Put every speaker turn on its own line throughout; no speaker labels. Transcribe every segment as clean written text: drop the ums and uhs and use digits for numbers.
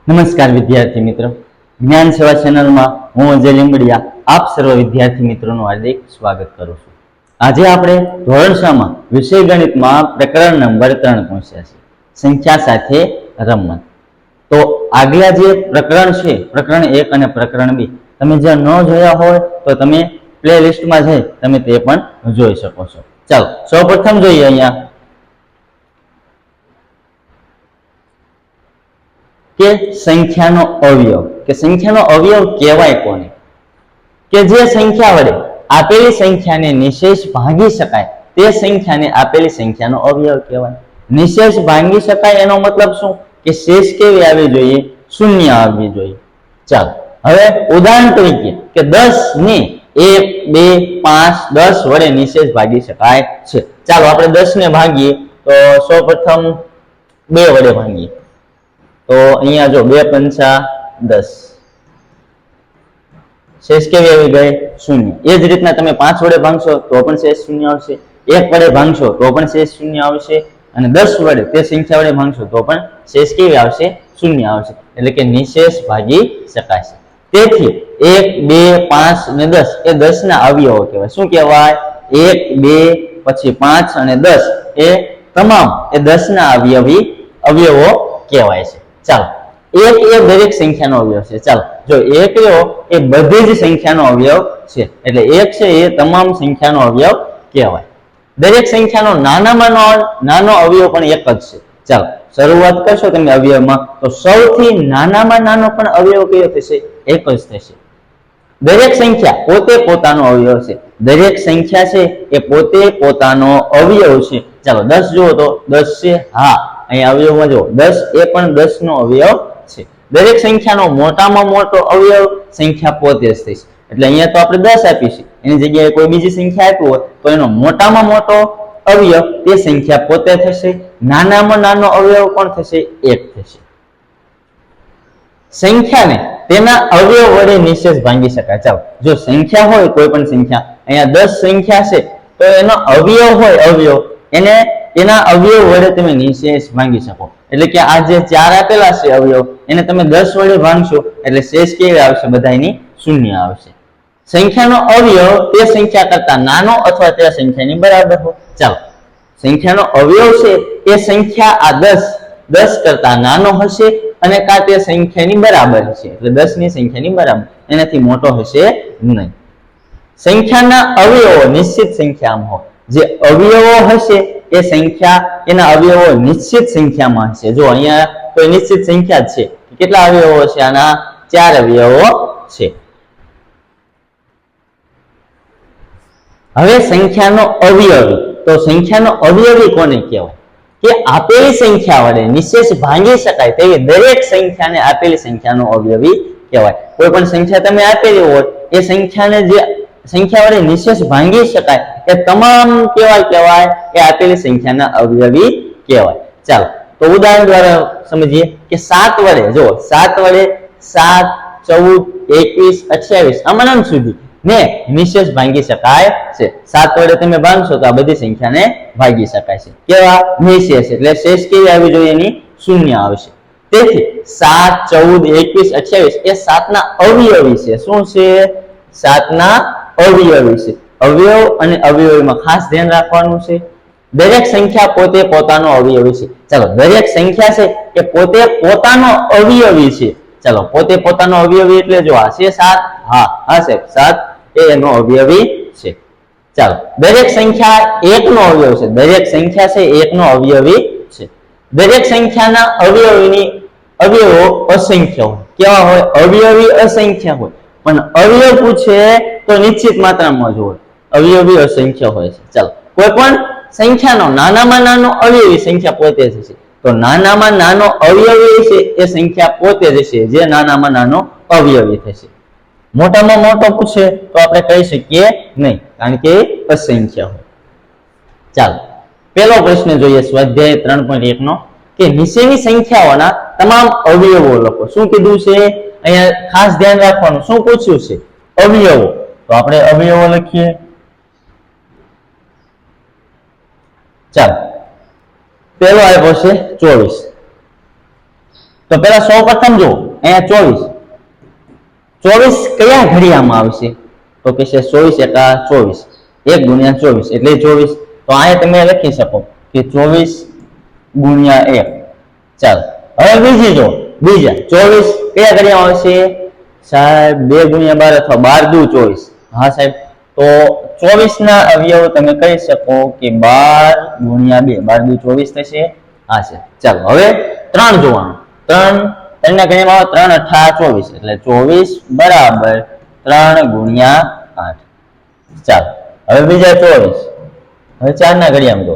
નમસ્કાર વિદ્યાર્થી મિત્રો, જ્ઞાન સેવા ચેનલમાં હું અજય લીંબડિયા આપ સર્વ વિદ્યાર્થી મિત્રોનું હાર્દિક સ્વાગત કરું છું। આજે આપણે ધોરણ 6 માં વિષય ગણિતમાં પ્રકરણ નંબર 3 પહોંચ્યા છે, સંખ્યા સાથે રમત। તો આગલા જે પ્રકરણ છે, પ્રકરણ 1 અને પ્રકરણ 2, તમે જે ન જોયા હોય તો તમે પ્લેલિસ્ટમાં જઈ તમે તે પણ જોઈ શકો છો। ચાલો સૌપ્રથમ જોઈએ અહીંયા કે સંખ્યાનો અવયવ, કે સંખ્યાનો અવયવ કહેવાય કોને? કે જે સંખ્યા વડે આપેલી સંખ્યાને નિશેષ ભાંગી શકાય તે સંખ્યાને આપેલી સંખ્યાનો અવયવ કહેવાય। નિશેષ ભાંગી શકાય એનો મતલબ શું? કે શેષ કેવી આવી જોઈએ? શૂન્ય આવવી જોઈએ। ચાલો હવે ઉદાહરણ તરીકે કે 10 ને 1, 2, 5, 10 વડે નિશેષ ભાગી શકાય છે। ચાલો આપણે 10 ને ભાગીએ તો સૌપ્રથમ 2 વડે ભાગીએ તો અહીંયા જો 2 પંચા 10, શેષ કેવી આવી ગઈ? શૂન્ય। એ જ રીતના તમે 5 વડે ભાંગશો તો પણ શેષ શૂન્ય આવશે, 1 વડે ભાંગશો તો પણ શેષ શૂન્ય આવશે, અને 10 વડે તે સંખ્યા વડે ભાંગશો તો પણ શેષ કેવી આવશે? શૂન્ય આવશે। એટલે કે નિશેષ ભાગી શકાશે। તેથી 1, 2, 5 અને 10 એ 10 ના અવયવો કહેવાય। શું કહેવાય? 1, 2 પછી 5 અને 10 એ તમામ એ 10 ના અવયવો કહેવાય છે। ચાલો 1 એ દરેક સંખ્યાનો અવયવ છે। ચાલો જો 1 રહ્યો એ બધી જ સંખ્યાનો અવયવ છે, એટલે 1 છે એ તમામ સંખ્યાનો અવયવ કહેવાય। દરેક સંખ્યાનો નાનામાં નાનો અવયવ પણ એક જ છે। ચાલો શરૂઆત કરશો તમે અવયવમાં તો સૌથી નાનામાં નાનો પણ અવયવ કયો થશે? એક જ થશે। દરેક સંખ્યા પોતે પોતાનો અવયવ છે, દરેક સંખ્યા છે એ પોતે પોતાનો અવયવ છે। ચાલો 10 જુઓ તો 10 છે, હા અહીંયા અવયવમાં જો 10 એ પણ 10 નો અવયવ છે। દરેક સંખ્યાનો મોટામાં મોટો અવયવ સંખ્યા પોતે જ થશે, એટલે અહીંયા તો આપણે 10 આપીશું, એની જગ્યાએ કોઈ બીજી સંખ્યા આપી હોય તો એનો મોટામાં મોટો અવયવ તે સંખ્યા પોતે થશે, નાનામાં નાનો અવયવ પણ થશે? 1 થશે। સંખ્યાને તેના અવયવ વડે નિશેષ ભાંગી શકાય। ચાલો જો સંખ્યા હોય કોઈ પણ સંખ્યા, અહીંયા 10 સંખ્યા છે તો એનો અવયવ હોય અવયવ, એને એના અવયવ વડે તમે નિશેષ ભાંગી શકો। એટલે કે આ જે 4 આપેલા છે અવયવ, એને તમે 10 વડે ભાંગશો એટલે શેષ કેવી આવશે? બધાયની શૂન્ય આવશે। સંખ્યાનો અવયવ તે સંખ્યા કરતા નાનો અથવા તે સંખ્યાની બરાબર હોય। ચાલો સંખ્યાનો અવયવ છે એ સંખ્યા આ 10 કરતા નાનો હશે અને કા તે સંખ્યાની બરાબર છે, એટલે 10 ની સંખ્યાની બરાબર, એનાથી મોટો હશે નહીં। સંખ્યાના અવયવો નિશ્ચિત સંખ્યામાં હોય, જે અવયવો હશે એ સંખ્યા એના અવયવો નિશ્ચિત સંખ્યામાં હશે। જો અહીંયા કોઈ નિશ્ચિત સંખ્યા છે, કેટલા અવયવો છે? આના 4 અવયવો છે। હવે સંખ્યાનો અવયવી, તો સંખ્યાનો અવયવી કોને કહેવાય? કે આપેલી સંખ્યા વડે નિશેષ ભાંગી શકાય તેવી દરેક સંખ્યાને આપેલી સંખ્યાનો અવયવી કહેવાય। કોઈ પણ સંખ્યા તમે આપેલી હોય એ સંખ્યાને જે સંખ્યા વડે નિશેષ ભાંગી શકાય એ તમામ કહેવાય એ આપેલી સંખ્યાના અવયવી કહેવાય। ચાલો તો ઉદાહરણ દ્વારા સમજીએ કે 7 વડે, જો 7 વડે 7, 14, 21, 28 આમાં સુધી ને નિશેષ ભાંગી શકાય છે। 7 વડે તમે ભાંગશો તો આ બધી સંખ્યાને ભાગી શકાય છે। કેવા? નિશેષ, એટલે શેષ કેવી આવી જોઈએ? એની શૂન્ય આવશે। તેથી 7, 14, 21, 28 એ 7 ના અવયવી છે। શું છે? 7 ના અવયવી છે। અવયવ અને અવયવીમાં ખાસ ધ્યાન રાખવાનું છે, દરેક સંખ્યા પોતે પોતાનો અવયવી છે। ચાલો દરેક સંખ્યા છે એ પોતે પોતાનો અવયવી છે। ચાલો પોતે પોતાનો અવયવી એટલે જો આ છે 7, હા આ છે 7 એ એનો અવયવી છે। ચાલો દરેક સંખ્યા 1 નો અવયવ છે, દરેક સંખ્યા છે 1 નો અવયવી છે। દરેક સંખ્યાના અવયવો અસંખ્ય હોય। કેવા હોય? અવયવી અસંખ્ય હોય, પણ અવયવ પૂછે તો નિશ્ચિત માત્રામાં જ હોય, અવયવી અસંખ્ય હોય છે। ચાલો કોઈ પણ સંખ્યાનો નાનામાં નાનો અવયવી સંખ્યા પોતે જ છે, તો નાનામાં નાનો અવયવી છે એ સંખ્યા પોતે જ છે, જે નાનામાં નાનો અવયવી થશે। મોટામાં મોટો પૂછે તો આપણે કહી શકીએ નહીં, કારણ કે અસંખ્ય હોય। ચાલો પહેલો પ્રશ્ન જોઈએ સ્વાધ્યાય 3.1 નો, કે નીચેની સંખ્યાઓના તમામ અવયવો લખો। શું કીધું છે અહીંયા? ખાસ ધ્યાન રાખવાનું, શું પૂછ્યું છે? અવયવો। તો આપણે અવયવો લખીએ। ચાલો પહેલો આપ્યો છે 24, તો પેલા સૌ પ્રથમ જો અહીંયા 24 કયા ઘડિયામાં આવશે? તો કે છે 24 એકા 24, 1 ગુણ્યા 24 એટલે 24. તો અહીંયા તમે લખી શકો કે 24 ગુણ્યા 1. ચાલો હવે બીજી જો બીજા 24 કયા ઘડિયામાં આવશે સાહેબ? 2 ગુણ્યા 12 અથવા 12 દુ 24. હા સાહેબ, તો 24 ના અવયવ તમે કહી શકો કે 12 ગુણ્યા 2, 12 દુ 24 થશે. હા છે. ચાલો હવે 3 જોવાનું. 3 ના ઘડિયામાં 3 અઠા 24 એટલે 24 બરાબર 3 ગુણ્યા 8. ચાલો હવે બીજા 24. હવે 4 ના ઘડિયામાં જો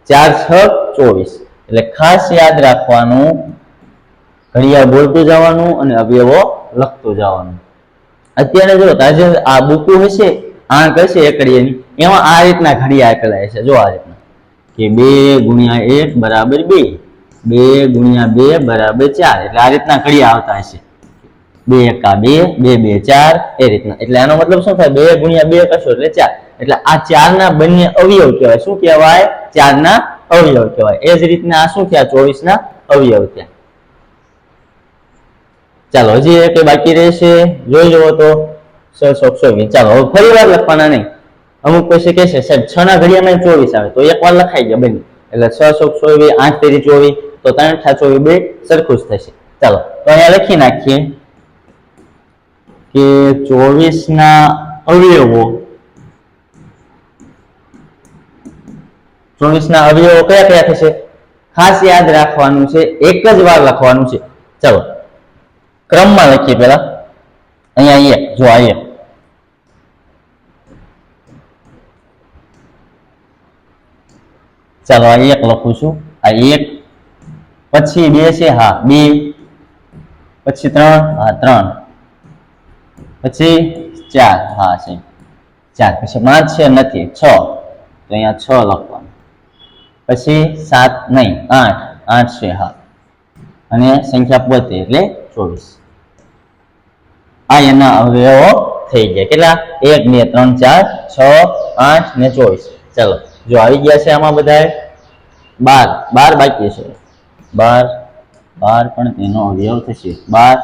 4 6 24 એટલે ખાસ યાદ રાખવાનું, ઘડિયાળ બોલતું જવાનું અને અવયવો લખતું જવાનું. અત્યારે જો આજે આ બુકો હશે આંક હશે એકડીયાની, એમાં આ રીતના ઘડિયાળ આપેલા હશે. જો આ રીતના કે 2 ગુણ્યા 1 બરાબર 2, 2 ગુણ્યા 2 બરાબર 4, એટલે આ રીતના ઘડિયાળ આવતા હશે. 2 એકા 2, 2 2 4 એ રીતના. એટલે આનો મતલબ શું થાય? 2 ગુણ્યા 2 કરશો એટલે 4. એટલે આ 4 ના બંને અવયવ કહેવાય. શું કહેવાય? 4 ના અવયવ કહેવાય. એ જ રીતના આ શું થયા? 24 ના અવયવ થયા. ચાલો હજી એક બાકી રહેશે, જોઈ જુઓ તો 620. ચાલો હવે ફરી વાર લખવાના નહીં. અમુક પછી કહેશે સાહેબ 6 ના ઘડિયામાં 24 આવે, તો એક વાર લખાઈ ગયા બંને. એટલે 6 8 તેરી 24, તો 3 8 24 બે સરખું જ થશે. ચાલો તો અહીંયા લખી નાખીએ કે 24 ના અવયવો, 24 ના અવયવો કયા કયા થશે? ખાસ યાદ રાખવાનું છે, એક જ વાર લખવાનું છે. ચાલો ક્રમમાં લખીએ. પેલા અહીંયા 1, જો આ 1, ચાલો આ 1 લખું છું. આ 1 પછી 2 છે, હા 2, પછી 3, હા 3, પછી 4, હા છે 4, પછી 5 છે નથી 6, તો અહીંયા 6 લખવાનું. પછી 7 નહીં 8 છે, હા, અને સંખ્યા પોતે એટલે 24. આ એના અવયવો થઈ ગયા. કેટલા? 1 2 3 4 6 8 ને 24. ચાલો જો આવી ગયા છે આમાં બધા 12 બાકી છે. 12 પણ તેનો અવયવ થશે 12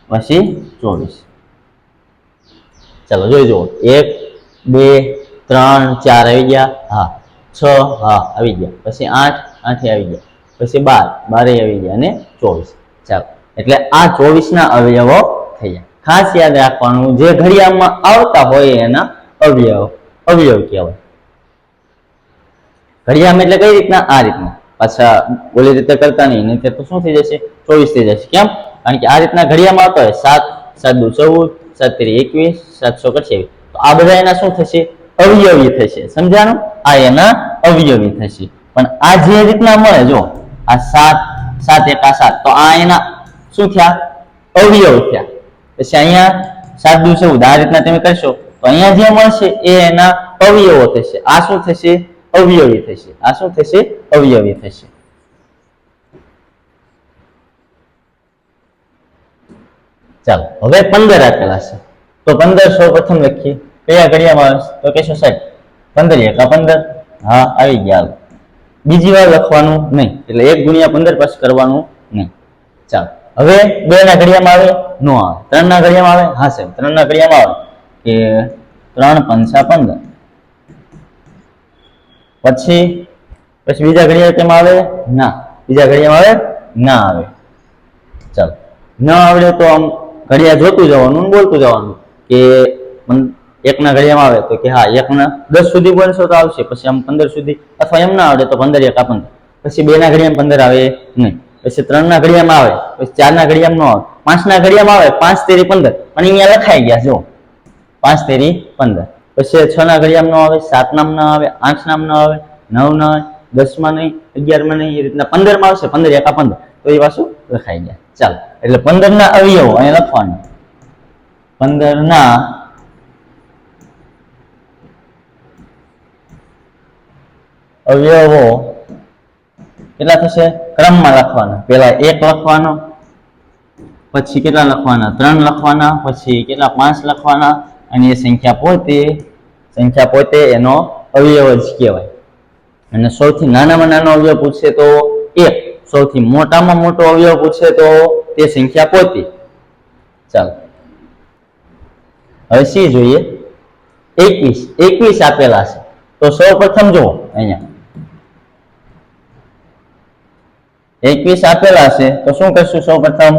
પછી 24. ચાલો જોઈ જુઓ 1 2 3 4 આવી ગયા, હા 6, હા આવી ગયા, પછી 8 આવી ગયા, પછી 12 આવી ગયા અને 24. ચાલો એટલે આ 24 ના અવયવો થયા. ખાસ યાદ રાખવાનું, જે ઘડિયાળમાં આવતા હોય એના અવયવ કહેવાય. ઘડિયાળમાં એટલે કઈ રીતના? આ રીતના. પાછા ઓલી રીતે કરતા નહીં, નહીં તો શું થઈ જશે? 24 થઈ જશે. કેમ? કારણ કે આ રીતના ઘડિયાળમાં આવતા હોય 7 7 દુ 14, 7 તેરી 21, 7 28. તો આ બધા એના શું થશે? અવયવી થશે. સમજાણું? આ એના અવયવી થશે. પણ આ જે રીતના મળે, જો આ 7 એકા 7, તો આ એના શું થયા? અવયવ થયા. પછી અહીંયા 7 દુ 14, આ રીતના તમે કરશો તો અહીંયા જે મળશે એ એના અવયવો થશે. આ શું થશે? અવયવી થશે. આ શું થશે? અવયવી થશે. ચાલો હવે 15 આપેલા છે, તો 15 સૌ પ્રથમ લખીએ. કયા ઘડિયામાં આવે? તો કહેશો સાહેબ 15 એકા 15, હા આવી ગયા. બીજી વાર લખવાનું નહીં, એટલે 1 ગુણ્યા 15 પછી કરવાનું નહીં. ચાલો હવે 2 ના ઘડિયામાં આવે? નો આવે. 3 ના ઘડિયામાં આવે? હા સાહેબ 3 ના ઘડિયામાં આવે કે 3 પંચા 15. પછી બીજા ઘડિયાળ કેમાં આવે? ના. બીજા ઘડિયામાં આવે? ના આવે. ચાલો ન આવડે તો આમ ઘડિયાળ જોતું જવાનું, બોલતું જવાનું કે 1 ના ઘડિયામાં આવે તો કે હા 1 ના 10 સુધી બોલશો તો આવશે, પછી આમ 15 સુધી, અથવા એમ ના આવડે તો 15 એકા 15. પછી 2 ના ઘડિયામાં 15 આવે નહીં. પછી 3 ના ઘડિયામાં આવે, પછી 4 ના ઘડિયામાં ન આવે, 5 ના ઘડિયામાં આવે 5 તેરી 15, અને અહીંયા લખાઈ ગયા જો 5 તેરી 15. પછી 6 ના ઘડિયામાં ન આવે, 7 નામ ના આવે, 8 નામ ના આવે, 9 ના આવે, 10 માં નહીં, 11 માં નહીં, એ રીતના 15 માં આવશે. 15 એકા 15, તો એ પાછું લખાઈ ગયા. ચાલો એટલે 15 ના અવયવો અહીંયા લખવાનું. 15 ના અવયવો કેટલા થશે? ક્રમમાં લખવાના. પેલા 1 લખવાનો, પછી કેટલા લખવાના? 3 લખવાના, પછી કેટલા? 5 લખવાના, અને એ સંખ્યા પોતે એનો અવયવ જ કહેવાય. અને સૌથી નાનામાં નાનો અવયવ પૂછશે તો 1, સૌથી મોટામાં મોટો અવયવ પૂછે તો તે સંખ્યા પોતી. ચાલો હવે સી જોઈએ. 21 આપેલા છે તો સૌપ્રથમ જુઓ અહીંયા 21 આપેલા છે તો શું કરશું? સૌપ્રથમ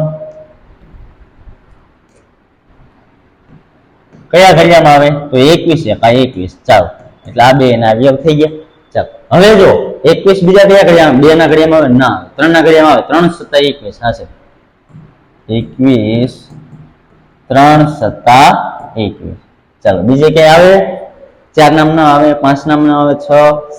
કયા ઘડિયામાં આવે તો 21 એકા 21. ચાલો એટલે આ બે એના અવયવ થઈ ગયા. ચાલો હવે જો 21 બીજા કયા ઘડિયામાં? 2 ના ઘડિયામાં આવે ના, 3 ના ઘડિયામાં આવે. 3 સત્તા 21 હા છે 21 3 સત્તા 21. ચાલો બીજે કઈ આવે? 4 નામના આવે, 5 નામના આવે,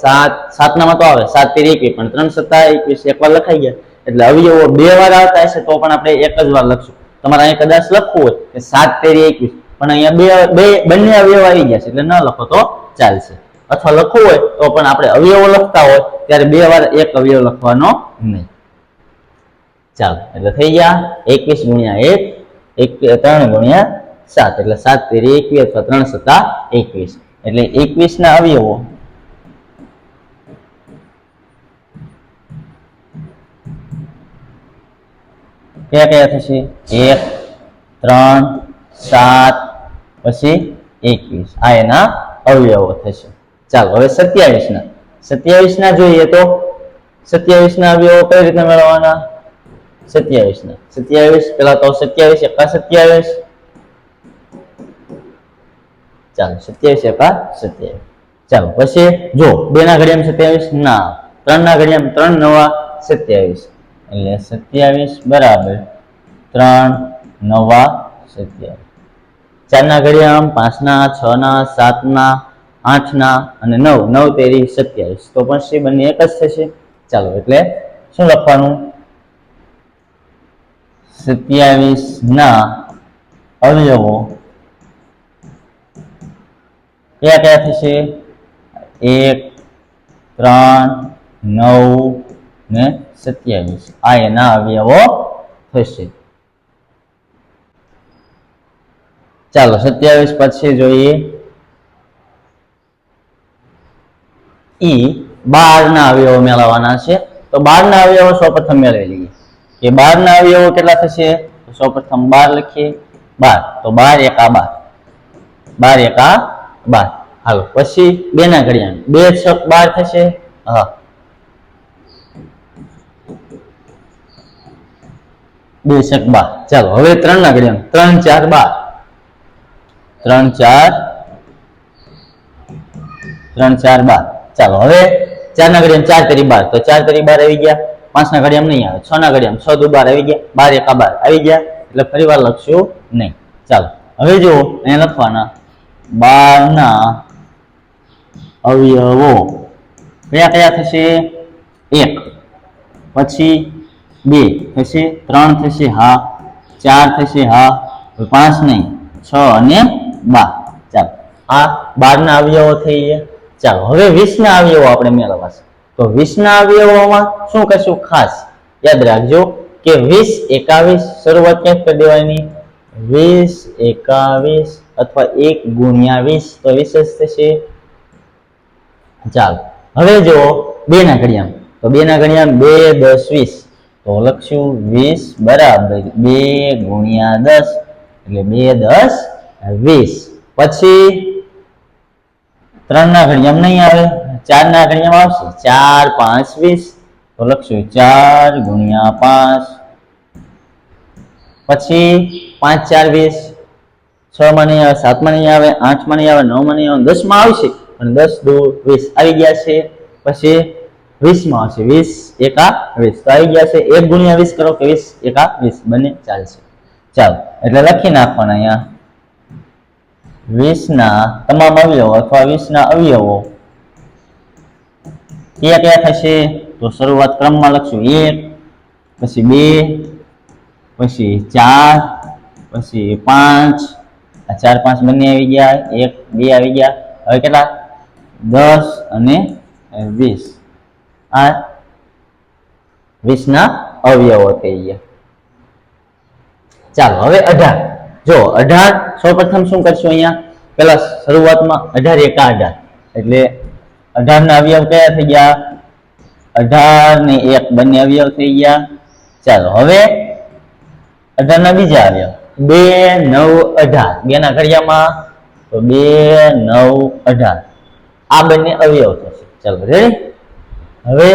6 7 નામાં તો આવે 7 તેરી 21 પણ 3 સત્તા 21 એકવાર લખાઈ ગયા. એટલે અવયવો બે વાર આવતા હશે તો પણ આપણે એક જ વાર લખશું. તમારે અહીંયા કદાચ લખવું હોય કે 7 તેરી 21 પણ અહીંયા બંને અવયવ આવી ગયા છે એટલે ન લખો તો ચાલશે. અથવા લખવું હોય તો પણ આપણે અવયવો લખતા હોય ત્યારે બે વાર એક અવયવ લખવાનો નહીં. ચાલો એટલે થઈ ગયા 21 ગુણ્યા 1 3 ગુણ્યા 7 એટલે 7 તેરી 21 અથવા 3 સત્તા 21 એટલે 21 ના અવયવો કયા કયા થશે? 1 3 7 પછી 21 આ એના અવયવો થશે. ચાલો હવે 27 ના જોઈએ તો 27 ના અવયવો કઈ રીતે મેળવવાના? 27 પેલા તો 27 એકા 27. ચાલો 27 એકા 27. ચાલો પછી જો 2 ના ઘડિયામાં 27 ના, 3 ના ઘડિયામાં 3 નવા 27 એટલે 27 બરાબર 3 નવા 27. 4 ના ઘડિયામાં 5 ના, 6 ના, 7 ના, 8 ના અને 9 તેરી 27 તો પણ સી બંને એક જ થશે. ચાલો એટલે શું લખવાનું? 27 ના અવયવો કયા કયા થશે? 1 3 9 ને 27 આ એના અવયવો થશે. ચાલો 27 પછી જોઈએ 12 ના અવયવો મેળવવાના છે. તો 12 ના અવયવો સૌપ્રથમ મેળવી લઈએ કે 12 ના અવયવો કેટલા થશે? તો સૌપ્રથમ 12 લખીએ 12 તો 12 એકા 12 12 એકા 12. હાલો પછી 2 ના ઘડિયામાં 2 6 12 થશે. હા 2 6 12. ચાલો હવે 3 ના ઘડિયામાં 3 4 12 3 4 12. ચાલો હવે 4 ના ઘડિયામાં 4 તેરી 12 તો 4 તેરી 12 આવી ગયા. 5 ના ઘડિયામાં નહીં આવે. 6 ના ઘડિયામાં 6 દુ 12 આવી ગયા. 12 એકા 12 આવી ગયા એટલે ફરી વાર લખશું નહીં. ચાલો હવે જો અહીંયા લખવાના 12 ના અવયવો કયા કયા થશે? 1 પછી 2 થશે, 3 થશે હા, 4 થશે હા, 5 નહીં 6 અને 12. ચાલો આ 12 ના અવયવો થઈ ગયા. ચાલો હવે 20 ના અવયવો આપણે મેળવવા છે. તો 20 ના અવયવોમાં શું કરશું? ખાસ યાદ રાખજો કે 20 21 શરૂઆત ક્યાંક કરી દેવાની? 20 21 અથવા 1 ગુણ્યા 20 તો 20 જ થશે. ચાલો હવે જો 2 ના ઘડિયામાં તો 2 ના ઘડિયામાં 2 10 20 તો લખશું 20 બરાબર 2 ગુણ્યા 10 એટલે 2 10 20. પછી 3 ના ઘડિયામાં નહીં આવે, 4 ના ઘડિયામાં આવશે 4 5 20 તો લખશું 4 ગુણ્યા 5. પછી 5 4 20 6 માં નહીં આવે, 7 માં નહીં આવે, 8 માં નહીં આવે, 9 માં નહીં આવે, 10 માં આવશે પણ 10 2 20 આવી ગયા છે. પછી 20 માં આવશે 20 એકા 20 તો આવી ગયા છે. 1 ગુણ્યા 20 કરો કે 20 એકા 20 બંને ચાલશે. ચાલો એટલે લખી નાખવાના અહીંયા 20 ના તમામ અવયવો અથવા 20 ના અવયવો કયા કયા થશે? તો શરૂઆત ક્રમમાં લખશું 1 પછી 2 પછી 4 પછી 5 આ 4 5 બંને આવી ગયા, 1 2 આવી ગયા. હવે કેટલા? 10 અને 20 આ 20 ના અવયવો થઈ ગયા. ચાલો હવે 18 જો 18 સૌપ્રથમ શું કરશું? અહીંયા પેલા શરૂઆતમાં 18 એકા 18 એટલે 18 ના અવયવ કયા થઈ ગયા? 18 ને 1 બંને અવયવ થઈ ગયા. ચાલો હવે 18 ના બીજા અવયવ 2 9 18 બે ના ઘડિયામાં તો 2 9 18 આ બંને અવયવ થશે. ચાલો રેડી. હવે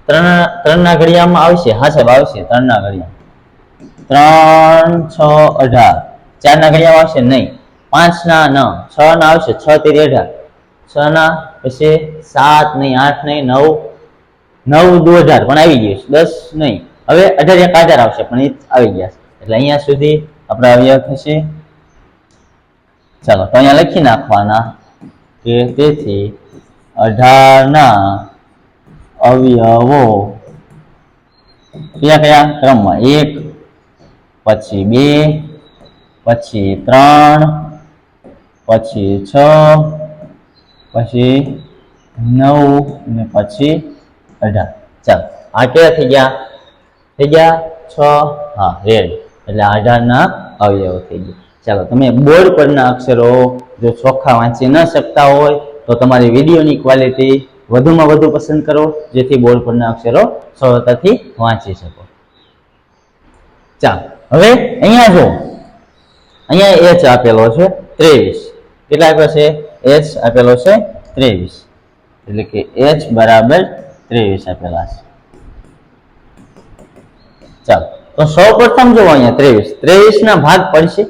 3 ના ઘડિયામાં આવશે. હા સાહેબ આવશે 3 ના ઘડિયામાં 3 6 18 4 ના ઘડિયામાં આવશે નહીં. 5 ના 9 6 ના આવશે 6 તેરી 18 6 ના પછી 7 નહીં 8 નહીં 9 9 દુ 18 પણ આવી ગયું. 10 નહીં. હવે 18 એક 18 આવશે પણ એ આવી ગયા એટલે અહીંયા સુધી આપણા અવયવ થશે. ચાલો તો અહીંયા લખી નાખવાના કે તેથી 18 ના અવયવો કયા કયા ક્રમમાં 1 પછી 2 પછી 3 પછી 6 પછી 9 અને પછી 18. ચાલો આ કેવા થઈ ગયા? થઈ ગયા 6. હા રેડ એટલે 18 ના અવયવો થઈ ગયા. ચાલો તમે બોર્ડ પરના અક્ષરો જો ચોખ્ખા વાંચી ન શકતા હોય તો તમારી વિડીયોની ક્વોલિટી વધુમાં વધુ પસંદ કરો જેથી બોર્ડ પરના અક્ષરો સરળતાથી વાંચી શકો. ચાલો હવે અહીંયા જો અહીંયા h આપેલો છે 23. કેટલા આપ્યો છે? h આપેલો છે 23 એટલે કે h બરાબર 23 આપેલા છે. ચાલો તો સૌપ્રથમ જો અહીંયા 23 ના ભાગ પડશે.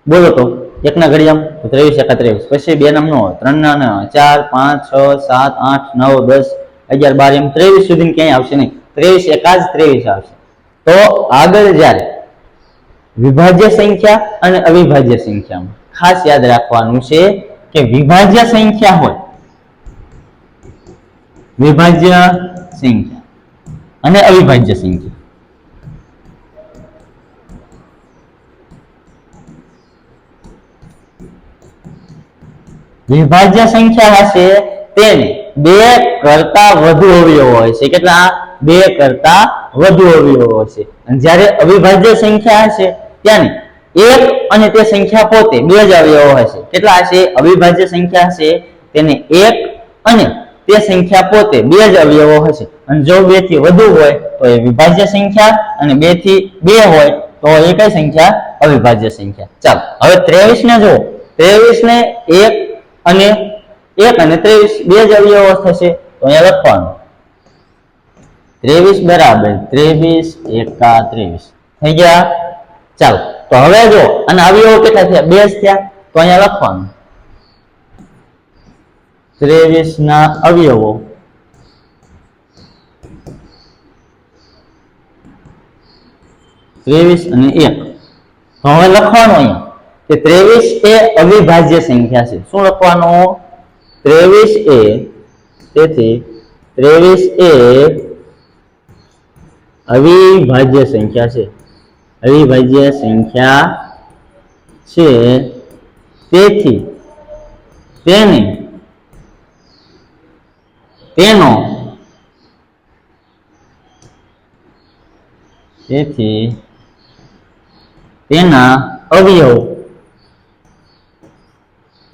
બોલો તો 1 ના ઘડિયામાં 23 એકા 23 પછી 2 નામ નો 3 ના 4 5 6 7 8 9 10 11 12 એમ 23 સુધી ક્યાંય આવશે નહીં. 23 એકા જ 23 આવશે. તો આગળ જ્યારે વિભાજ્ય સંખ્યા અને અવિભાજ્ય સંખ્યામાં ખાસ યાદ રાખવાનું છે કે વિભાજ્ય સંખ્યા હોય વિભાજ્ય સંખ્યા અને અવિભાજ્ય સંખ્યા વિભાજ્ય સંખ્યા હશે તેને 2 કરતા વધુ અવયવો હોય છે. કેટલા? 2 કરતા વધુ અવયવો હશે. અને જ્યારે અવિભાજ્ય સંખ્યા હશે ત્યારે 1 અને તે સંખ્યા પોતે 2 જ અવયવો હશે. કેટલા હશે? અવિભાજ્ય સંખ્યા હશે તેને 1 અને તે સંખ્યા પોતે 2 જ અવયવો હશે. અને જો 2 થી વધુ હોય તો એ વિભાજ્ય સંખ્યા અને 2 થી 2 હોય તો એ કઈ સંખ્યા? અવિભાજ્ય સંખ્યા. ચાલો હવે 23 ને જો 23 ને 1 અને 23 2 જ અવયવો થશે તો અહીંયા લખવાનું 23 બરાબર 23 એકા 23 થઈ ગયા. ચાલો તો હવે જો અને અવયવો કેટલા થયા? 2 જ થયા તો અહીંયા લખવાનું 23 ના અવયવો 23 અને 1 તો હવે લખવાનું અહીંયા કે 23 એ અવિભાજ્ય સંખ્યા છે. શું લખવાનું? 23 એ તેથી 23 એ અવિભાજ્ય સંખ્યા છે. અવિભાજ્ય સંખ્યા છે તેથી તેના અવયવ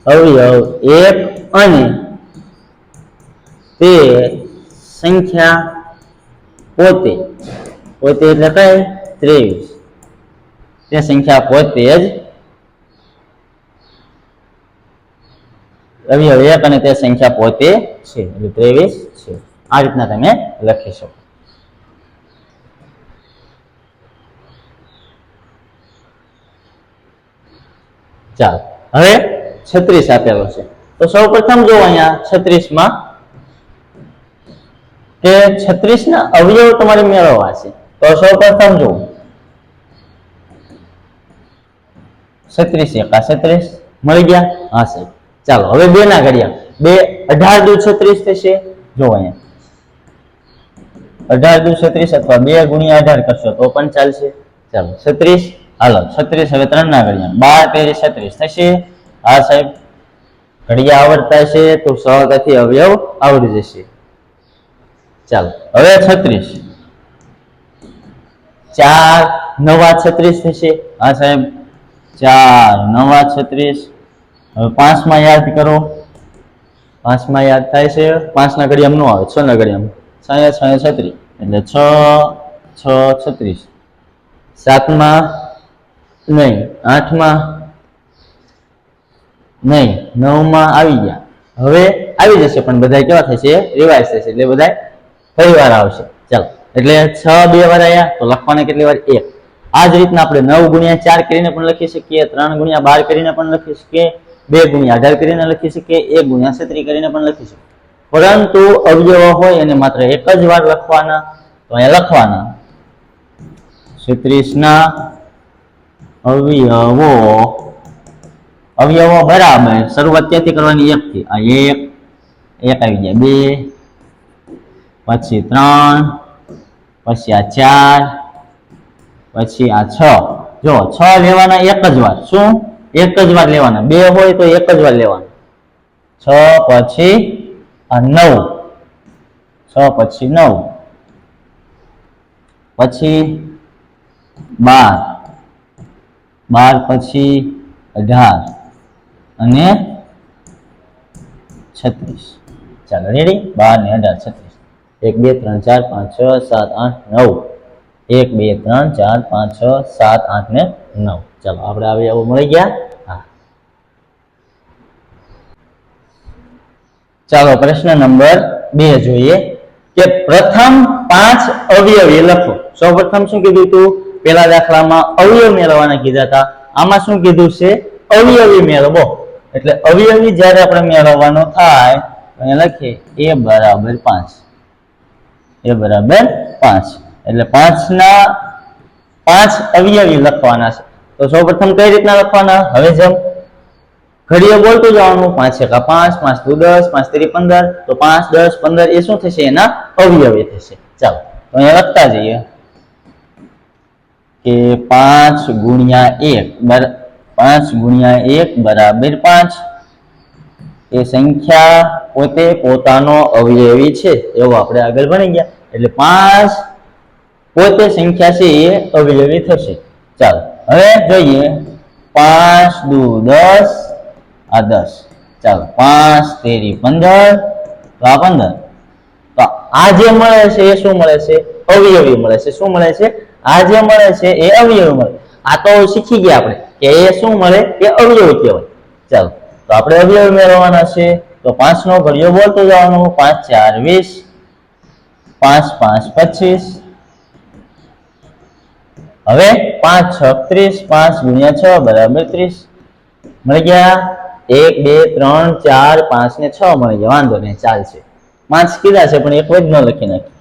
1 અને તે સંખ્યા પોતે એટલે કઈ? 23 તે સંખ્યા પોતે જ અવયવ 1 અને તે સંખ્યા પોતે છે એટલે 23 છે. આ રીતના તમે લખી શકો. ચાલો હવે 36 આપેલો છે તો સૌપ્રથમ જો અહીંયા 36 માં કે 36 ના અવયવ તમારે મેળવવા છે તો સૌપ્રથમ જો 36 એકા 36 મળી ગયા. હા સાહેબ. ચાલો હવે 2 ના ઘડિયા 2 18 દુ 36 થશે. જો અહીંયા 18 દુ 36 અથવા 2 ગુણ્યા 18 કરશો તો પણ ચાલશે. ચાલો 36 હાલો 36 હવે 3 ના ઘડિયા 12 તેરી 36 થશે. હા સાહેબ ઘડિયા આવડતા છે તો સરળતાથી અવયવ આવડી જશે. ચાલો હવે 36 4 નવા 36 થશે. હા સાહેબ 4 નવા 36 હવે 5 માં યાદ કરો 5 માં યાદ થાય છે 5 ના ઘડિયામાં નો આવે 6 ના ઘડિયામાં 6 6 36 એટલે 6 6 36 7 માં નહીં 8 માં નહીં 9 માં આવી ગયા હવે આવી જશે પણ બધા કેવા થશે રિવાઇઝ થશે એટલે બધા ફરી વાર આવશે ચાલો એટલે 6 બે વાર આવ્યા તો લખવાના કેટલી વાર 1 આ જ રીતના આપણે 9 ગુણ્યા 4 કરીને પણ લખી શકીએ 3 ગુણ્યા 12 કરીને પણ લખી શકીએ 2 ગુણ્યા 18 કરીને લખી શકીએ 1 ગુણ્યા 36 કરીને પણ લખી શકીએ પરંતુ અવયવો હોય એને માત્ર એક જ વાર લખવાના તો અહીંયા લખવાના 36 ના અવયવો બરાબર શરૂઆત ક્યાંથી કરવાની 1 થી આ 1 આવી ગયા 2 પછી 3 પછી આ 4 પછી આ 6 જો 6 લેવાના એક જ વાર શું એક જ વાર લેવાના 2 હોય તો એક જ વાર લેવાના 6 પછી આ 9 6 પછી 9 પછી 12 પછી 18 અને 36 ચાલો રેડી 12 ને 18 36 1 2 3 4 5 6 7 8 9 1 2 3 4 5 6 7 8 ને 9 ચાલો આપણે આવી આવું મળી ગયા હા ચાલો પ્રશ્ન નંબર 2 જોઈએ કે પ્રથમ 5 અવયવી લખો સૌપ્રથમ શું કીધું તું પેલા દાખલામાં અવયવ મેળવવાના કીધા હતા આમાં શું કીધું છે અવયવી મેળવો એટલે અવયવી જ્યારે આપણે મેળવવાનો થાય તો અહીંયા લખીએ a બરાબર 5 એટલે 5 ના 5 અવયવી લખવાના છે તો સૌપ્રથમ કઈ રીતના લખવાના હવે જેમ ઘડીએ બોલતું જવાનું 5 એકા 5 5 દુ 10 5 તેરી 15 તો 5 10 15 એ શું થશે એના અવયવી થશે ચાલો તો અહીંયા લખતા જઈએ કે 5 ગુણ્યા 1 બરાબર 5 એ સંખ્યા પોતે પોતાનો અવયવી છે એવું આપણે આગળ ભણી ગયા એટલે 5 પોતે સંખ્યા છે એ અવયવી થશે ચાલો હવે જોઈએ 5 દુ 10 આ 10 ચાલો 5 તેરી 15 તો આ 15 તો આ જે મળે છે એ શું મળે છે અવયવી મળે છે શું મળે છે આ જે મળે છે એ અવયવી મળે આ તો શીખી ગયા આપણે કે એ શું મળે એ અવયવી કહેવાય ચાલો તો આપણે અવયવી મેળવવાના છે તો 5 નો ઘડિયો બોલતો જવાનો 5 4 20 5 5 25 હવે 5 6 30 5 ગુણ્યા 6 બરાબર 30 મળી ગયા 1 2 3 4 5 ને 6 મળી ગયા વાંધો નહીં ચાલશે 5 કીધા છે પણ એક વજ ન લખી નાખી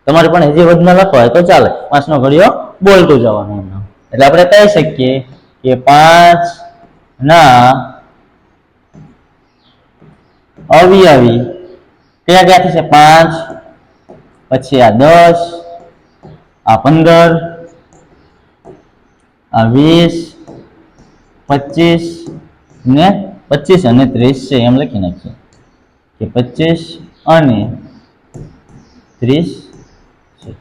તમારે પણ હજી વજ ન લખવા હોય તો ચાલે 5 નો ઘડિયો બોલતું જવાનું એટલે આપણે કહી શકીએ કે 5 ના અવયવી કયા કયા થશે 5 પછી આ 10 આ 15 આ 20 25 ને 25 અને 30 છે એમ લખી નાખીએ કે 25 અને 30 છે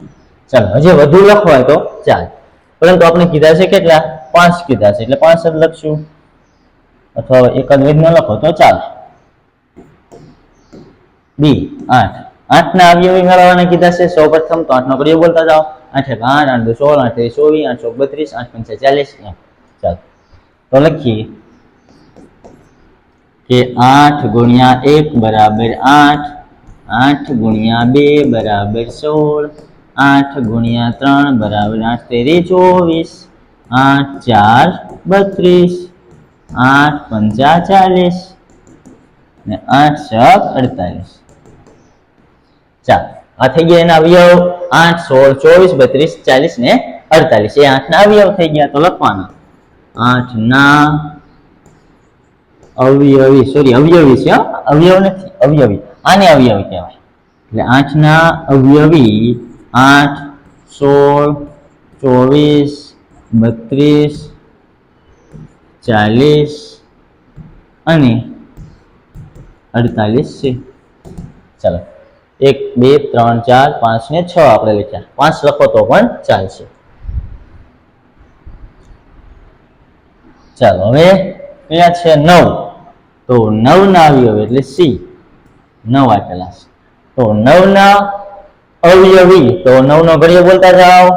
ચાલો હજી વધુ લખવાય તો ચાલે પરંતુ આપણે કીધા છે કેટલા 5 કીધા છે એટલે 5 જ લખશું અથવા એક જ વેદ ન લખો તો ચાલે બી 8 ના અવયવી મેળવવાના કીધા છે સૌપ્રથમ તો 8 નો ઘડિયો બોલતા જાઓ 8 1 8 8 2 16 8 3 24 8 32 8 5 40 ચાલો તો લખીએ કે 8 ગુણ્યા 1 બરાબર 8 8 ગુણ્યા 2 બરાબર 16 8 ગુણ્યા 3 બરાબર 8 તેરી 24 8 4 32 8 5 40 ને 8 7 48 ચાલો આ થઈ ગયા એના અવયવ 8 16 24 32 40 ને 48 એ 8 ના અવયવ થઈ ગયા તો લખવાના 8 ના અવયવી સોરી અવયવી છે અવયવ નથી અવયવી આને અવયવી કહેવાય એટલે 8 ના અવયવી 8 16 24 32 40 અને 48 છે ચાલો 1 2 3 4 5 ને 6 આપણે લખ્યા 5 લખો તો પણ ચાલશે ચાલો હવે કયા છે 9 તો 9 ના અવયવ એટલે સી 9 આપેલા છે. તો 9 ના અવયવી, તો 9 નો ઘડીઓ બોલતા જાઓ.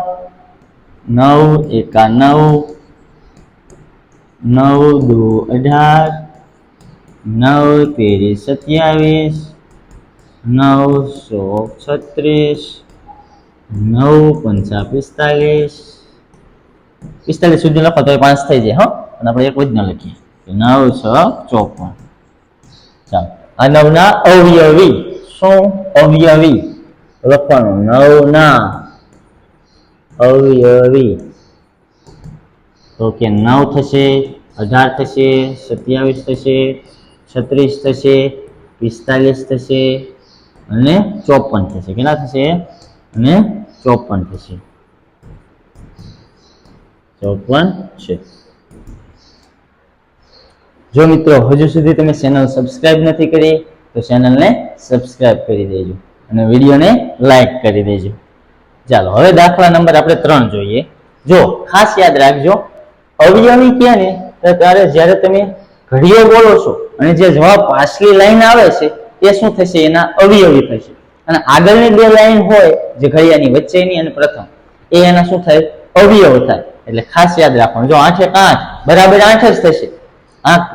9 એકા 9, 9 દુ 18, 9 તેરી 27, 9 ચોક 36, 9 પંચા 45, 45 સુધી લખો તો 5 થઈ જાય. અને આપણે એક જ ન લખીએ, 9 6 54. ચાલો, આ 9 ના અવયવી. શું અવયવી લખવાનું? 9 ના અવયવી તો કે 9 થશે, 18 થશે, 27 થશે, 36 થશે, 45 થશે અને 54 થશે. કેટલા થશે? અને 54 થશે. 54 છે. જો મિત્રો હજુ સુધી તમે ચેનલ સબસ્ક્રાઇબ નથી કરી તો ચેનલને સબસ્ક્રાઇબ કરી દેજો અને વિડીયોને લાઈક કરી દેજો. ચાલો, હવે દાખલા નંબર આપણે 3 જોઈએ. જો ખાસ યાદ રાખજો, અવયવી કહે ને તો ત્યારે જ્યારે તમે ઘડીઓ બોલો છો અને જે જવાબ પાછલી લાઈન આવે છે એ શું થશે? એના અવયવી થશે. અને આગળની બે લાઈન હોય જે ઘડિયાની વચ્ચેની અને પ્રથમ, એ એના શું થાય? અવયવ થાય. એટલે ખાસ યાદ રાખવાનું. જો 8 એક 8 બરાબર 8 જ થશે.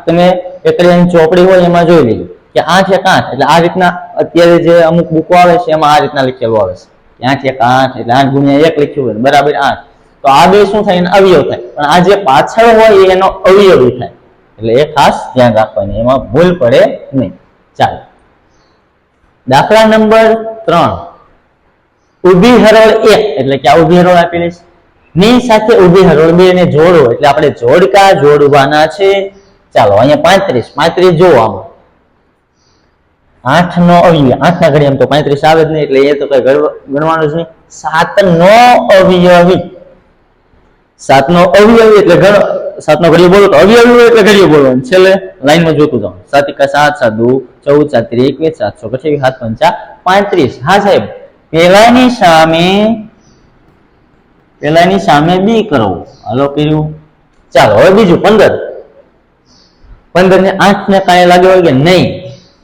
તમે એકડીયાની ચોપડી હોય એમાં જોઈ લેજો કે 8 એક 8 એટલે આ રીતના અત્યારે જે અમુક બુકો આવે છે એમાં આ રીતના લખેલું આવે છે 8 એક 8 એટલે 8 ગુણ્યા 1 લખ્યું હોય બરાબર 8. તો આ બે શું થાય? એનો અવયવ થાય. પણ આ જે પાછળ હોય એનો અવયવી થાય. એટલે એ ખાસ ધ્યાન રાખવાની, એમાં ભૂલ પડે નહીં. ચાલો, દાખલા નંબર 3. ઊભી હરોળ 1 એટલે કે આ ઊભી હરોળ આપેલી છે, ની સાથે ઊભી હરોળ 2 ને જોડો એટલે આપણે જોડકા જોડવાના છે. ચાલો, અહીંયા 35 જોવો. આમાં 8 નો અવયવી, 8 ના ઘડી એમ તો 35 આવે જ નહીં એટલે એ તો કઈ ગણવાનું જ નહીં. 7 નો અવયવી, 7 નો અવયવી એટલે 7 નો ઘડીઓ બોલો તો અવયવી એટલે ઘડીઓ બોલવાનું. છેલ્લે લાઈનમાં જોતું જાઓ. 7 એકા 7, 7 દુ 14, 7 3 21, 7 28, 7 પંચા 35. હા સાહેબ, પેલાની સામે બી કરવું. હાલો, કર્યું. ચાલો, હવે બીજું 15. 15 ને 8 ને કાંઈ લાગે હોય કે નહીં?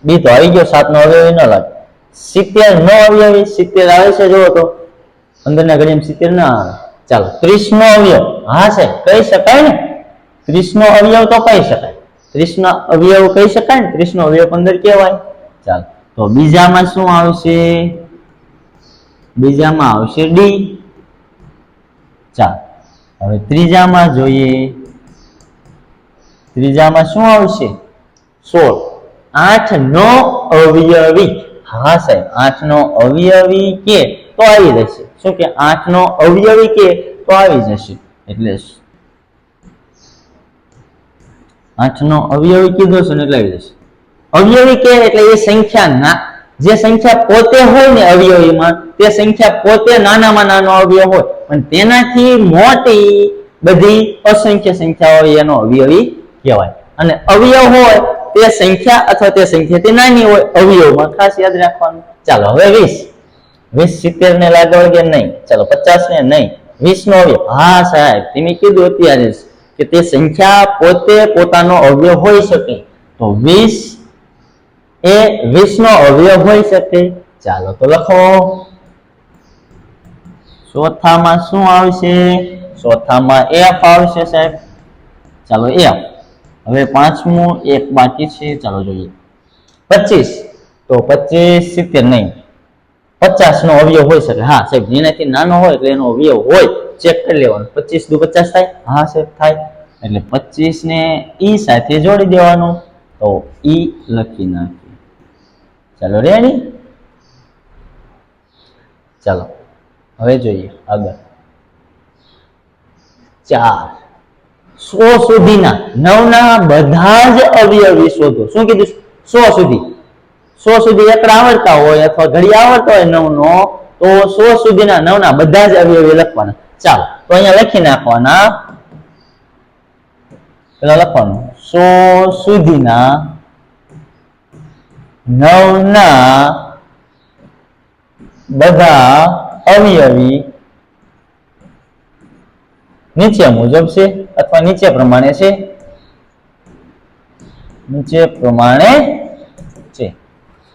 બી તો આવી ગયો, 7 નો અવયવી ન લાગે. 70 નો અવયવી, 70 આવે છે જોવો તો 15 ના ઘડીએ 70 ના આવે. ચાલો, 30 નો અવયવ. હા સાહેબ, કહી શકાય ને. 30 નો અવયવ તો કહી શકાય. 30 નો અવયવ કહી શકાય ને. 30 નો અવયવ 15 કહેવાય. ચાલો, તો બીજામાં શું આવશે? બીજામાં આવશે ડી. ચાલો, હવે ત્રીજામાં જોઈએ. ત્રીજામાં શું આવશે? 16. 8 નો અવયવી. હા સાહેબ, 8 નો અવયવી કે તો આવી જશે. શું કે 8 નો અવયવી કે તો આવી જશે. એટલે 8 નો અવયવી કીધો છે ને એટલે આવી જશે. અવયવી કે એટલે એ સંખ્યા જે સંખ્યા પોતે હોય ને અવયવીમાં, તે સંખ્યા પોતે નાનામાં નાનો અવયવ હોય પણ તેનાથી મોટી બધી અસંખ્ય સંખ્યાઓ એનો અવયવી કહેવાય. અને અવયવ હોય તે સંખ્યા અથવા તે સંખ્યાથી નાની હોય અવયવમાં, ખાસ યાદ રાખવાનું. ચાલો, હવે 20 70 ને લાગે કે નહીં? ચાલો, 50 ને નહીં, 20 નો અવયવ. હા સાહેબ, તમે કીધું અત્યારે કે તે સંખ્યા પોતે પોતાનો અવયવ હોઈ શકે, તો 20 એ 20 નો અવયવ હોઈ શકે. ચાલો, તો લખો. ચોથામાં શું આવશે? ચોથામાં f આવશે સાહેબ. ચાલો, f. હવે પાંચમું એક બાકી છે. ચાલો જોઈએ. 25. તો 25 70 નહીં, 50 નો અવયવ હોઈ શકે. હા સાહેબ, જેનાથી નાનો હોય એટલે એનો અવયવ હોય, ચેક કરી લેવાનું. 25 દુ 50 થાય. હા સાહેબ, થાય. એટલે 25 ને ઈ સાથે જોડી દેવાનું, તો ઈ લખી નાખીએ. ચાલો, રેડી? ચાલો, હવે જોઈએ આગળ. 4. 100 સુધીના 9 ના બધા જ અવયવી શોધો. શું કીધું? 100 સુધી. 100 સુધી એકડા આવડતા હોય અથવા ઘડી આવડતા હોય 9 નો, તો 100 સુધીના 9 ના બધા જ અવયવી લખવાના. ચાલો, તો અહીંયા લખી નાખવાના. પેલા લખવાનું 100 સુધીના 9 ના બધા અવયવી નીચે મુજબ છે અથવા નીચે પ્રમાણે છે. નીચે પ્રમાણે છે.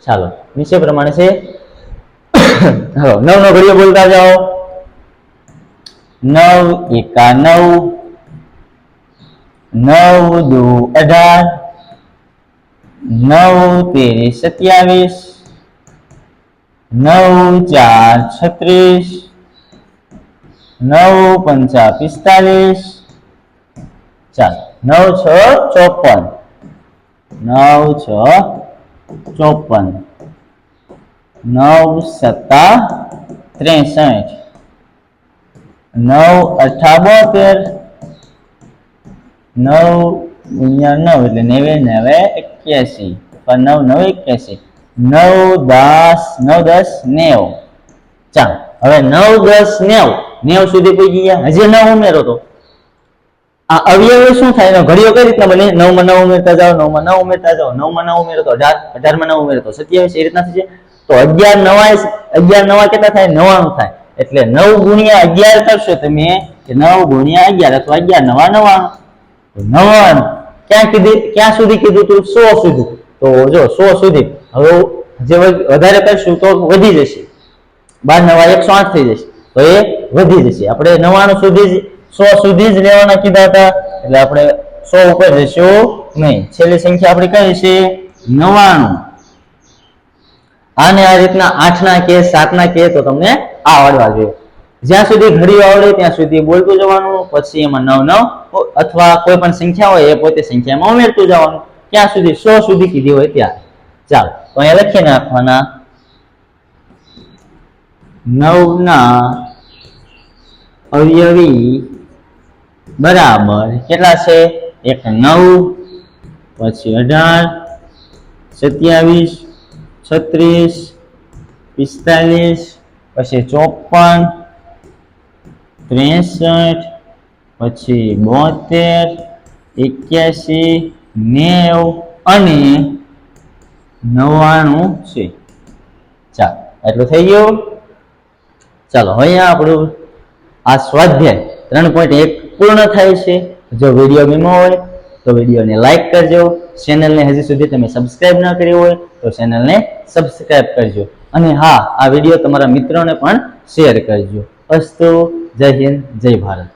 ચાલો નીચે પ્રમાણે છે. હવે 9 નો ઘડિયો બોલતા જાઓ. 9 એકા 9, 9 દુ 18, 9 તેરી 27, 9 ચાર 36, 9 પંચા 45, ચાલો 9 છ 54, 9 છ 54, 9 સત્તા 63, 9 અઠા 72, 9 ગુણ્યા 9 એટલે 90 81, 9 10 90. ચાલો હવે 9 10 90 સુધી પહોંચી ગયા. હજી 9 ઉમેરો તો આ અવયવ શું થાય એનો ઘડિયો કઈ રીતના બને? 9 માં 9 ઉમેરતા જાઓ, 9 માં 9 ઉમેરતા જાઓ, 9 માં 9 ઉમેરો તો 18, 18 માં 9 ઉમેરો તો 27, એ રીતના થશે. તો 11 નવા કેટલા થાય? 99 થાય. એટલે 9 ગુણ્યા 11 કરશો તમે કે 9 ગુણ્યા 11 અથવા 11 નવા 99. ક્યાં કીધી? ક્યાં સુધી કીધું તું? 100 સુધી. તો જો 100 સુધી. હવે જે વધારે કરશું તો વધી જશે. 12 નવા 108 થઈ જશે. તો એ વધી જશે. આપણે 99 સુધી જ 100 સુધી જ લેવાના કીધા હતા, એટલે આપણે 100 ઉપર જશું નહીં. છેલ્લી સંખ્યા આપણી કઈ છે? 99. આને આ રીતના 8 ના કે 7 ના કે તો તમને આવડવા જોઈએ. જ્યાં સુધી ઘડીઓ આવડે ત્યાં સુધી બોલતું જવાનું, પછી એમાં 9 અથવા કોઈ પણ સંખ્યા હોય એ પોતે સંખ્યામાં ઉમેરતું જવાનું, ક્યાં સુધી? 100 સુધી કીધી હોય ત્યાં. ચાલો તો અહીંયા લખી નાખવાના 9 ના અવયવી બરાબર કેટલા છે? એક 9, પછી 18, 27, 36, 45, પછી 54, 63, પછી 72, 81, 90 અને 99 છે. ચાલો એટલું થઈ ગયું. ચાલો હવે આપણું આ સ્વાધ્યાય 3.1 પૂર્ણ થાય છે. જો વિડીયો ગમ્યો હોય તો વિડીયોને લાઈક કરજો. ચેનલને હજી સુધી તમે સબસ્ક્રાઇબ ન કરી હોય તો ચેનલને સબસ્ક્રાઇબ કરજો. અને હા, આ વિડીયો તમારા મિત્રોને પણ શેર કરજો. અસ્તુ. જય હિન્દ, જય ભારત.